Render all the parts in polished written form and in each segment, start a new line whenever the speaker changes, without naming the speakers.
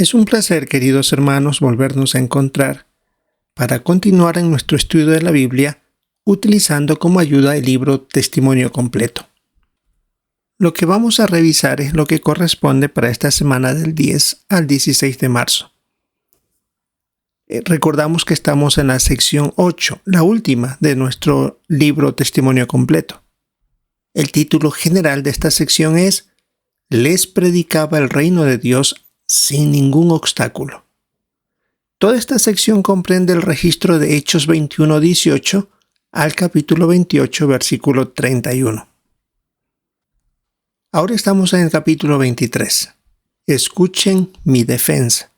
Es un placer, queridos hermanos, volvernos a encontrar para continuar en nuestro estudio de la Biblia utilizando como ayuda el libro Testimonio Completo. Lo que vamos a revisar es lo que corresponde para esta semana del 10 al 16 de marzo. Recordamos que estamos en la sección 8, la última de nuestro libro Testimonio Completo. El título general de esta sección es Les predicaba el reino de Dios sin ningún obstáculo. Toda esta sección comprende el registro de Hechos 21:18 al capítulo 28, versículo 31. Ahora estamos en el capítulo 23. Escuchen mi defensa.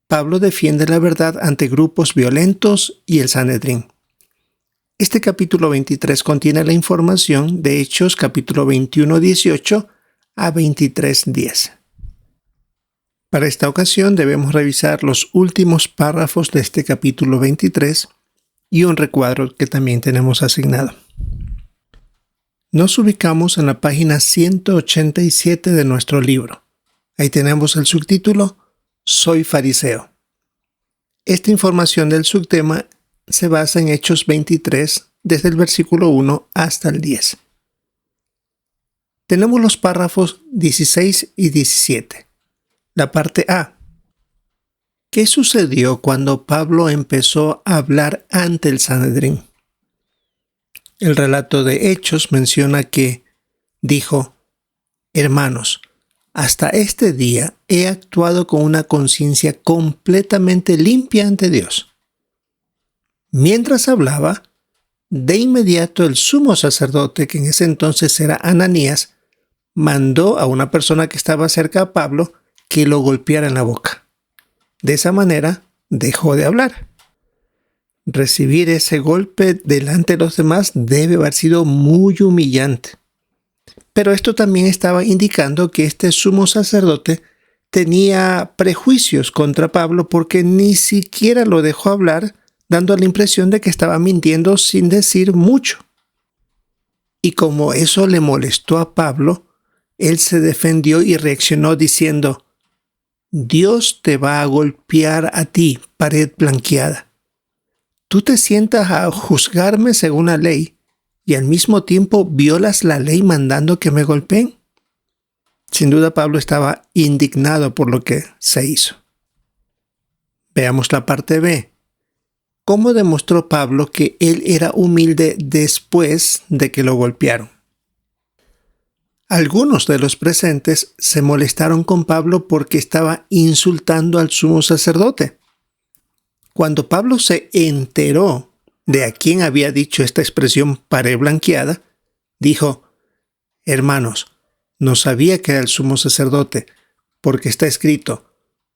Pablo defiende la verdad ante grupos violentos y el Sanedrín. Este capítulo 23 contiene la información de Hechos capítulo 21:18 a 23:10. Para esta ocasión debemos revisar los últimos párrafos de este capítulo 23 y un recuadro que también tenemos asignado. Nos ubicamos en la página 187 de nuestro libro. Ahí tenemos el subtítulo Soy fariseo. Esta información del subtema se basa en Hechos 23 desde el versículo 1 hasta el 10. Tenemos los párrafos 16 y 17. La parte A. ¿Qué sucedió cuando Pablo empezó a hablar ante el Sanedrín? El relato de Hechos menciona que dijo: Hermanos, hasta este día he actuado con una conciencia completamente limpia ante Dios. Mientras hablaba, de inmediato el sumo sacerdote, que en ese entonces era Ananías, mandó a una persona que estaba cerca a Pablo que lo golpeara en la boca. De esa manera, dejó de hablar. Recibir ese golpe delante de los demás debe haber sido muy humillante. Pero esto también estaba indicando que este sumo sacerdote tenía prejuicios contra Pablo porque ni siquiera lo dejó hablar, dando la impresión de que estaba mintiendo sin decir mucho. Y como eso le molestó a Pablo, él se defendió y reaccionó diciendo: Dios te va a golpear a ti, pared blanqueada. Tú te sientas a juzgarme según la ley y al mismo tiempo violas la ley mandando que me golpeen. Sin duda Pablo estaba indignado por lo que se hizo. Veamos la parte B. ¿Cómo demostró Pablo que él era humilde después de que lo golpearon? Algunos de los presentes se molestaron con Pablo porque estaba insultando al sumo sacerdote. Cuando Pablo se enteró de a quién había dicho esta expresión pared blanqueada, dijo: Hermanos, no sabía que era el sumo sacerdote, porque está escrito: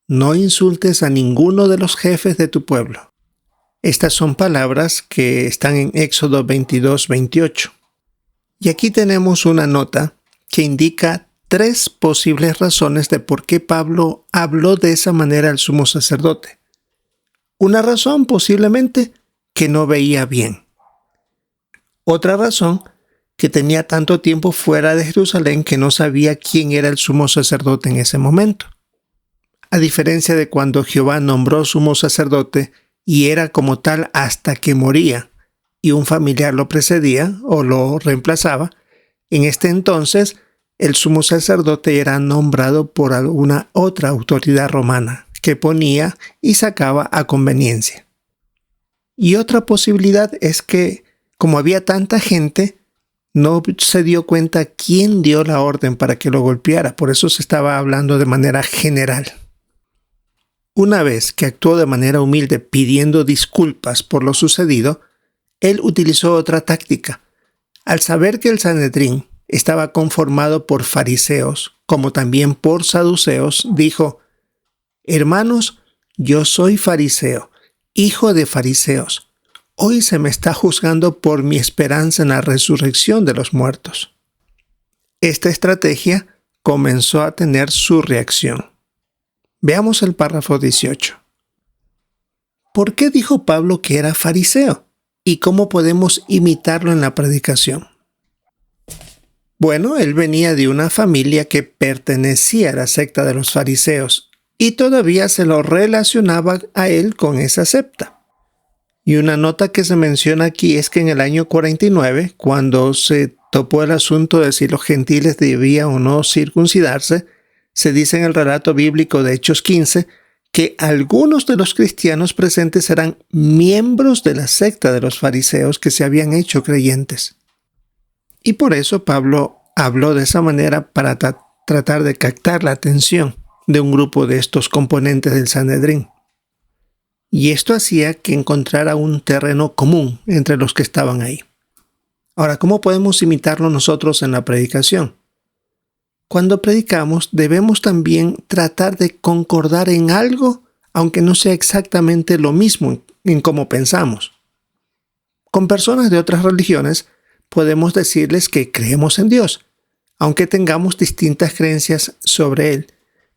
no insultes a ninguno de los jefes de tu pueblo. Estas son palabras que están en Éxodo 22:28. Y aquí tenemos una nota que indica 3 posibles razones de por qué Pablo habló de esa manera al sumo sacerdote. Una razón, posiblemente, que no veía bien. Otra razón, que tenía tanto tiempo fuera de Jerusalén que no sabía quién era el sumo sacerdote en ese momento. A diferencia de cuando Jehová nombró sumo sacerdote y era como tal hasta que moría y un familiar lo precedía o lo reemplazaba, en este entonces el sumo sacerdote era nombrado por alguna otra autoridad romana que ponía y sacaba a conveniencia. Y otra posibilidad es que, como había tanta gente, no se dio cuenta quién dio la orden para que lo golpeara, por eso se estaba hablando de manera general. Una vez que actuó de manera humilde pidiendo disculpas por lo sucedido, él utilizó otra táctica. Al saber que el Sanedrín estaba conformado por fariseos, como también por saduceos, dijo: Hermanos, yo soy fariseo, hijo de fariseos. Hoy se me está juzgando por mi esperanza en la resurrección de los muertos. Esta estrategia comenzó a tener su reacción. Veamos el párrafo 18. ¿Por qué dijo Pablo que era fariseo? ¿Y cómo podemos imitarlo en la predicación? Bueno, él venía de una familia que pertenecía a la secta de los fariseos, y todavía se lo relacionaba a él con esa septa. Y una nota que se menciona aquí es que en el año 49, cuando se topó el asunto de si los gentiles debían o no circuncidarse, se dice en el relato bíblico de Hechos 15 que algunos de los cristianos presentes eran miembros de la secta de los fariseos que se habían hecho creyentes. Y por eso Pablo habló de esa manera para tratar de captar la atención de un grupo de estos componentes del Sanedrín. Y esto hacía que encontrara un terreno común entre los que estaban ahí. Ahora, ¿cómo podemos imitarlo nosotros en la predicación? Cuando predicamos, debemos también tratar de concordar en algo, aunque no sea exactamente lo mismo en cómo pensamos. Con personas de otras religiones, podemos decirles que creemos en Dios, aunque tengamos distintas creencias sobre Él.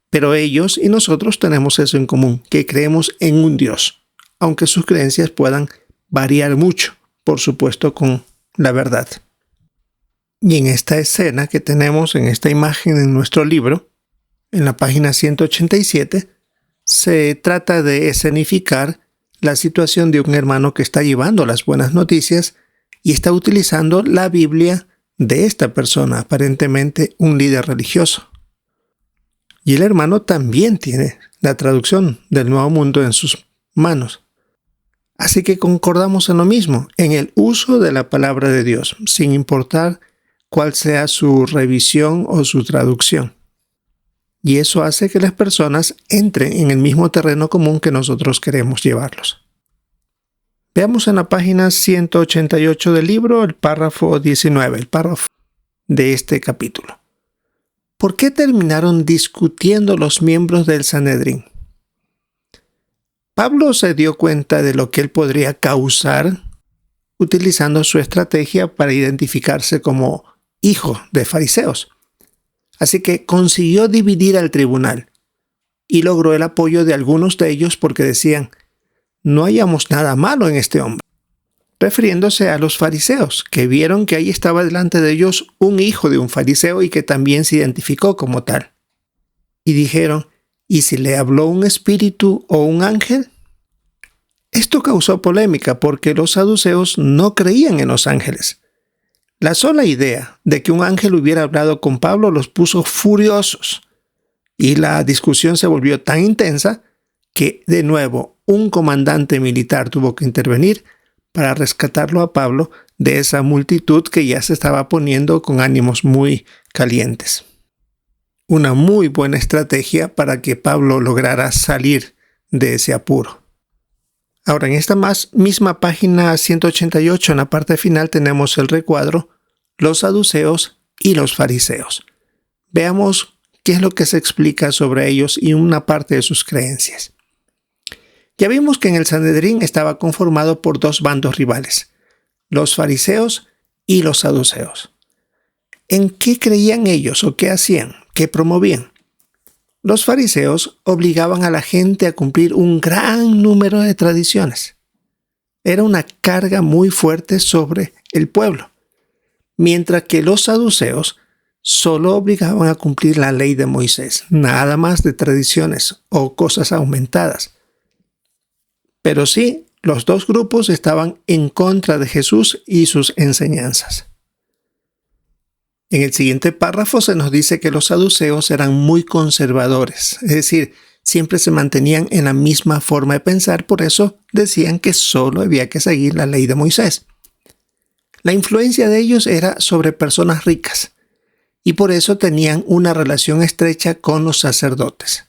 Pero ellos y nosotros tenemos eso en común, que creemos en un Dios, aunque sus creencias puedan variar mucho, por supuesto, con la verdad. Y en esta escena que tenemos en esta imagen en nuestro libro, en la página 187, se trata de escenificar la situación de un hermano que está llevando las buenas noticias y está utilizando la Biblia de esta persona, aparentemente un líder religioso. Y el hermano también tiene la traducción del Nuevo Mundo en sus manos. Así que concordamos en lo mismo, en el uso de la palabra de Dios, sin importar cuál sea su revisión o su traducción. Y eso hace que las personas entren en el mismo terreno común que nosotros queremos llevarlos. Veamos en la página 188 del libro el párrafo 19, el párrafo de este capítulo. ¿Por qué terminaron discutiendo los miembros del Sanedrín? Pablo se dio cuenta de lo que él podría causar utilizando su estrategia para identificarse como hijo de fariseos. Así que consiguió dividir al tribunal y logró el apoyo de algunos de ellos porque decían: no hallamos nada malo en este hombre, refiriéndose a los fariseos, que vieron que ahí estaba delante de ellos un hijo de un fariseo y que también se identificó como tal. Y dijeron: ¿y si le habló un espíritu o un ángel? Esto causó polémica porque los saduceos no creían en los ángeles. La sola idea de que un ángel hubiera hablado con Pablo los puso furiosos, y la discusión se volvió tan intensa que, de nuevo, un comandante militar tuvo que intervenir para rescatarlo a Pablo de esa multitud que ya se estaba poniendo con ánimos muy calientes. Una muy buena estrategia para que Pablo lograra salir de ese apuro. Ahora, en esta misma página 188, en la parte final, tenemos el recuadro, los saduceos y los fariseos. Veamos qué es lo que se explica sobre ellos y una parte de sus creencias. Ya vimos que en el Sanedrín estaba conformado por dos bandos rivales, los fariseos y los saduceos. ¿En qué creían ellos o qué hacían? ¿Qué promovían? Los fariseos obligaban a la gente a cumplir un gran número de tradiciones. Era una carga muy fuerte sobre el pueblo, mientras que los saduceos solo obligaban a cumplir la ley de Moisés, nada más de tradiciones o cosas aumentadas. Pero sí, los dos grupos estaban en contra de Jesús y sus enseñanzas. En el siguiente párrafo se nos dice que los saduceos eran muy conservadores, es decir, siempre se mantenían en la misma forma de pensar, por eso decían que solo había que seguir la ley de Moisés. La influencia de ellos era sobre personas ricas, y por eso tenían una relación estrecha con los sacerdotes.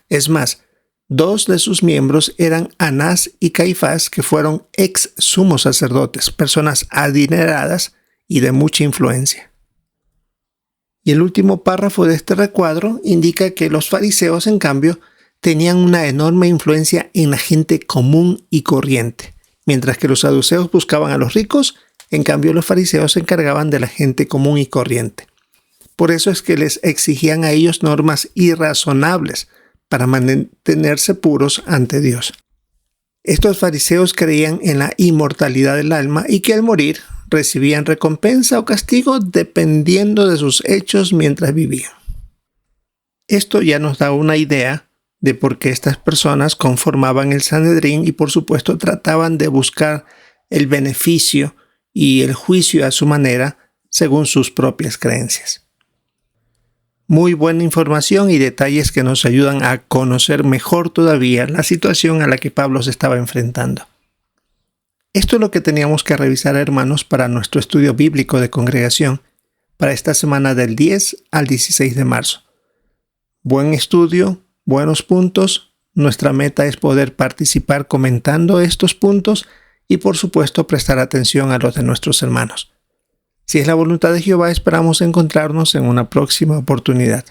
Es más, dos de sus miembros eran Anás y Caifás, que fueron ex sumos sacerdotes, personas adineradas y de mucha influencia. Y el último párrafo de este recuadro indica que los fariseos, en cambio, tenían una enorme influencia en la gente común y corriente. Mientras que los saduceos buscaban a los ricos, en cambio los fariseos se encargaban de la gente común y corriente. Por eso es que les exigían a ellos normas irrazonables para mantenerse puros ante Dios. Estos fariseos creían en la inmortalidad del alma y que al morir recibían recompensa o castigo dependiendo de sus hechos mientras vivían. Esto ya nos da una idea de por qué estas personas conformaban el Sanedrín y por supuesto trataban de buscar el beneficio y el juicio a su manera según sus propias creencias. Muy buena información y detalles que nos ayudan a conocer mejor todavía la situación a la que Pablo se estaba enfrentando. Esto es lo que teníamos que revisar, hermanos, para nuestro estudio bíblico de congregación para esta semana del 10 al 16 de marzo. Buen estudio, buenos puntos. Nuestra meta es poder participar comentando estos puntos y, por supuesto, prestar atención a los de nuestros hermanos. Si es la voluntad de Jehová, esperamos encontrarnos en una próxima oportunidad.